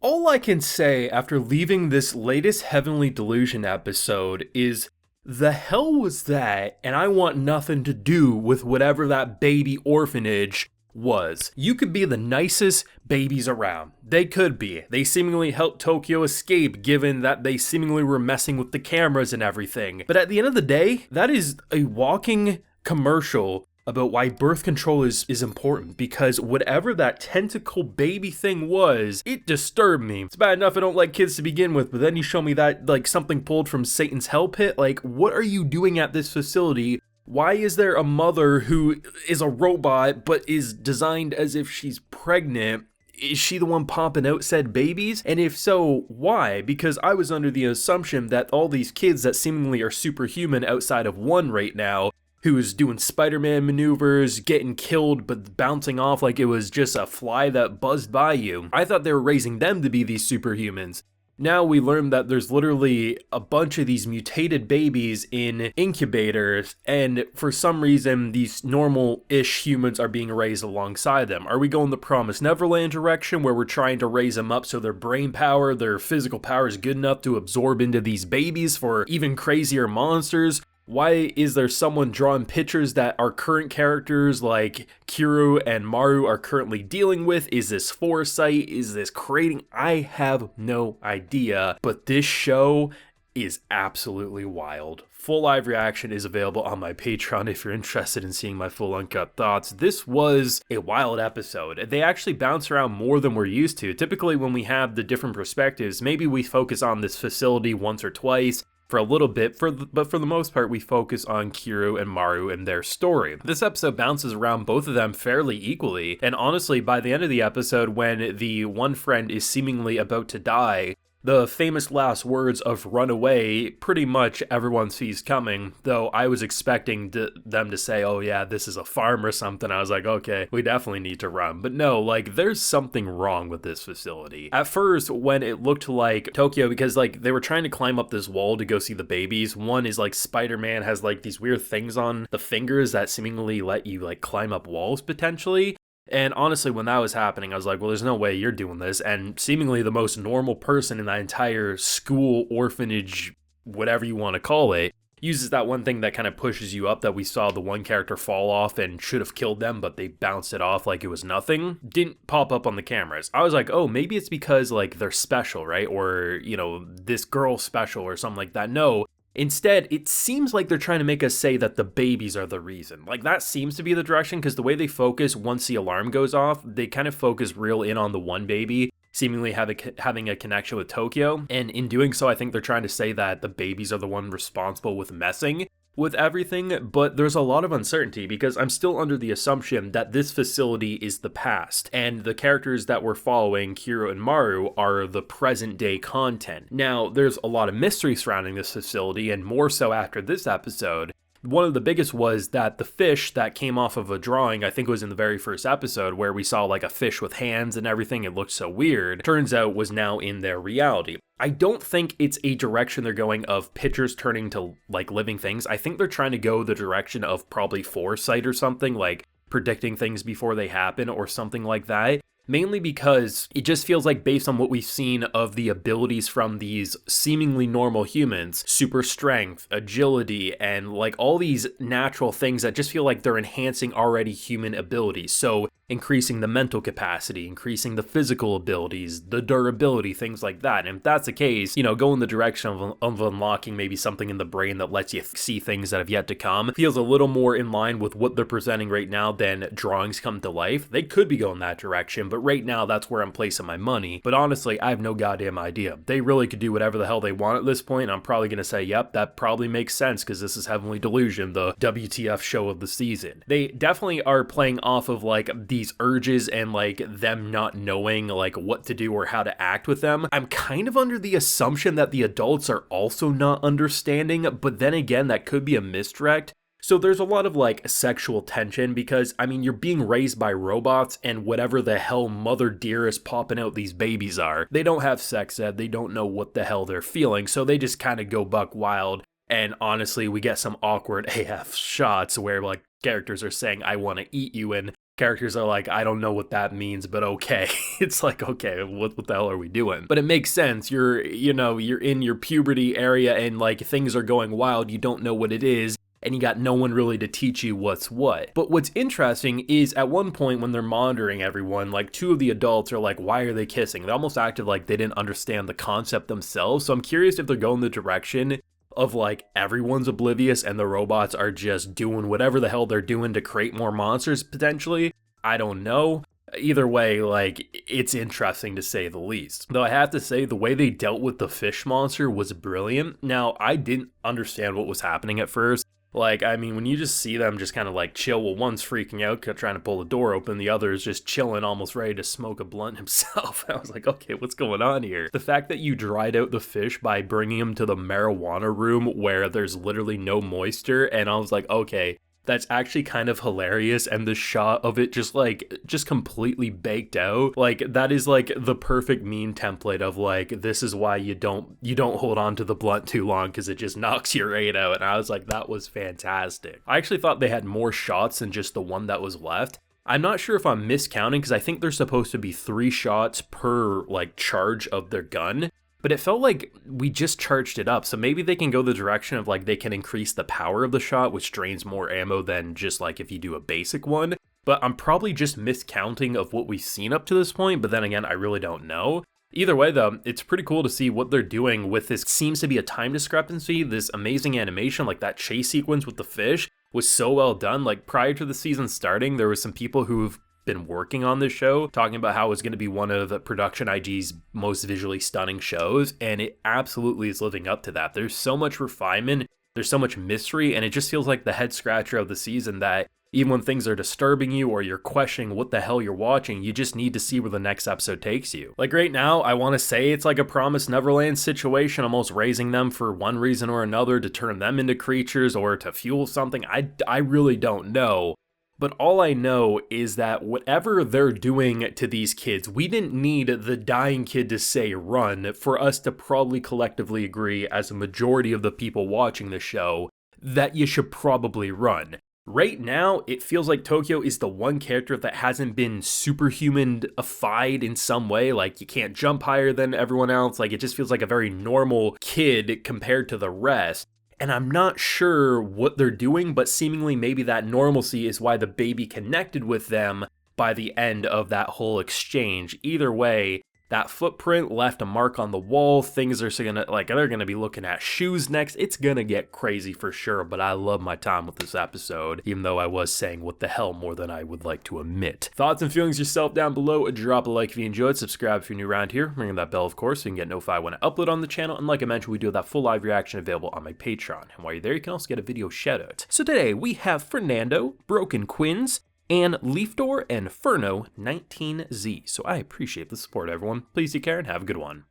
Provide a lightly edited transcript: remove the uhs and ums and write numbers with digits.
All I can say after leaving this latest Heavenly Delusion episode is, the hell was that, and I want nothing to do with whatever that baby orphanage was. You could be the nicest babies around. They could be. They seemingly helped Tokyo escape, given that they seemingly were messing with the cameras and everything. But at the end of the day, that is a walking commercial about why birth control is important, because whatever that tentacle baby thing was, it disturbed me. It's bad enough I don't like kids to begin with, but then you show me that, like, something pulled from Satan's hell pit. Like, what are you doing at this facility? Why is there a mother who is a robot, but is designed as if she's pregnant? Is she the one popping out said babies? And if so, why? Because I was under the assumption that all these kids that seemingly are superhuman outside of one right now, who was doing Spider-Man maneuvers, getting killed but bouncing off like it was just a fly that buzzed by you. I thought they were raising them to be these superhumans. Now we learn that there's literally a bunch of these mutated babies in incubators, and for some reason these normal-ish humans are being raised alongside them. Are we going the Promised Neverland direction, where we're trying to raise them up so their brain power, their physical power is good enough to absorb into these babies for even crazier monsters? Why is there someone drawing pictures that our current characters like Kiryu and Maru are currently dealing with? Is this foresight? Is this creating? I have no idea, but this show is absolutely wild. Full live reaction is available on my Patreon if you're interested in seeing my full uncut thoughts. This was a wild episode. They actually bounce around more than we're used to. Typically when we have the different perspectives, maybe we focus on this facility once or twice, for a little bit, but for the most part, we focus on Kiryu and Maru and their story. This episode bounces around both of them fairly equally, and honestly, by the end of the episode, when the one friend is seemingly about to die, the famous last words of "run away" pretty much everyone sees coming, though I was expecting them to say, oh yeah, this is a farm or something. I was like, okay, we definitely need to run. But no, like, there's something wrong with this facility. At first, when it looked like Tokyo, because like they were trying to climb up this wall to go see the babies, one is like Spider-Man has like these weird things on the fingers that seemingly let you like climb up walls potentially. And honestly, when that was happening, I was like, well, there's no way you're doing this. And seemingly the most normal person in that entire school, orphanage, whatever you want to call it, uses that one thing that kind of pushes you up that we saw the one character fall off and should have killed them, but they bounced it off like it was nothing. Didn't pop up on the cameras. I was like, oh, maybe it's because like they're special, right? Or, you know, this girl's special or something like that. No. Instead, it seems like they're trying to make us say that the babies are the reason. Like, that seems to be the direction, because the way they focus once the alarm goes off, they kind of focus real in on the one baby, seemingly having a connection with Tokyo. And in doing so, I think they're trying to say that the babies are the one responsible with messing with everything, but there's a lot of uncertainty because I'm still under the assumption that this facility is the past, and the characters that we're following, Kiryu and Maru, are the present day content. Now, there's a lot of mystery surrounding this facility, and more so after this episode. One of the biggest was that the fish that came off of a drawing, I think it was in the very first episode, where we saw like a fish with hands and everything, it looked so weird, turns out was now in their reality. I don't think it's a direction they're going of pictures turning to like living things. I think they're trying to go the direction of probably foresight or something, like predicting things before they happen or something like that. Mainly because it just feels like, based on what we've seen of the abilities from these seemingly normal humans, super strength, agility, and like all these natural things that just feel like they're enhancing already human abilities. So increasing the mental capacity, increasing the physical abilities, the durability, things like that. And if that's the case, you know, go in the direction of unlocking maybe something in the brain that lets you see things that have yet to come. Feels a little more in line with what they're presenting right now than drawings come to life. They could be going that direction, but right now that's where I'm placing my money. But honestly, I have no goddamn idea. They really could do whatever the hell they want at this point. I'm probably going to say, yep, that probably makes sense because this is Heavenly Delusion, the WTF show of the season. They definitely are playing off of like these urges and like them not knowing like what to do or how to act with them. I'm kind of under the assumption that the adults are also not understanding, but then again, that could be a misdirect. So there's a lot of like sexual tension because, I mean, you're being raised by robots and whatever the hell Mother Dearest popping out these babies are. They don't have sex ed, they don't know what the hell they're feeling, so they just kind of go buck wild. And honestly, we get some awkward AF shots where like characters are saying, I want to eat you, and characters are like, I don't know what that means, but okay. It's like, okay, what the hell are we doing? But it makes sense. You're in your puberty area and like things are going wild. You don't know what it is. And you got no one really to teach you what's what. But what's interesting is at one point when they're monitoring everyone, like 2 of the adults are like, why are they kissing? They almost acted like they didn't understand the concept themselves. So I'm curious if they're going the direction of like everyone's oblivious and the robots are just doing whatever the hell they're doing to create more monsters potentially. I don't know. Either way, like, it's interesting to say the least. Though I have to say, the way they dealt with the fish monster was brilliant. Now, I didn't understand what was happening at first. Like, I mean, when you just see them just kind of like chill, well, one's freaking out, trying to pull the door open, the other is just chilling, almost ready to smoke a blunt himself. I was like, okay, what's going on here? The fact that you dried out the fish by bringing him to the marijuana room where there's literally no moisture, and I was like, okay, that's actually kind of hilarious, and the shot of it just completely baked out. Like, that is like the perfect meme template of like, this is why you don't hold on to the blunt too long because it just knocks your rate out. And I was like, that was fantastic. I actually thought they had more shots than just the one that was left. I'm not sure if I'm miscounting because I think there's supposed to be 3 shots per like charge of their gun. But it felt like we just charged it up. So maybe they can go the direction of like they can increase the power of the shot, which drains more ammo than just like if you do a basic one. But I'm probably just miscounting of what we've seen up to this point. But then again, I really don't know. Either way though, it's pretty cool to see what they're doing with this. Seems to be a time discrepancy, this amazing animation, like that chase sequence with the fish was so well done. Like prior to the season starting, there was some people who've been working on this show talking about how it's going to be one of the production IG's most visually stunning shows, and it absolutely is living up to that. There's so much refinement, there's so much mystery, and it just feels like the head scratcher of the season that even when things are disturbing you or you're questioning what the hell you're watching, you just need to see where the next episode takes you. Like right now, I want to say it's like a Promised Neverland situation, almost raising them for one reason or another to turn them into creatures or to fuel something. I really don't know. But all I know is that whatever they're doing to these kids, we didn't need the dying kid to say run for us to probably collectively agree as a majority of the people watching the show that you should probably run. Right now, it feels like Tokyo is the one character that hasn't been superhuman-ified in some way. Like, you can't jump higher than everyone else. Like, it just feels like a very normal kid compared to the rest. And I'm not sure what they're doing, but seemingly maybe that normalcy is why the baby connected with them by the end of that whole exchange. Either way, that footprint left a mark on the wall. Things are gonna, like, they're gonna be looking at shoes next. It's gonna get crazy for sure, but I love my time with this episode, even though I was saying what the hell more than I would like to admit. Thoughts and feelings yourself down below. Drop a like if you enjoyed, subscribe if you're new around here, ring that bell of course so you can get notified when I upload on the channel, and like I mentioned, we do have that full live reaction available on my Patreon, and while you're there, you can also get a video shout out. So today, we have Fernando, Broken Quins, and Leafdoor and Furno 19Z. So I appreciate the support, everyone. Please take care and have a good one.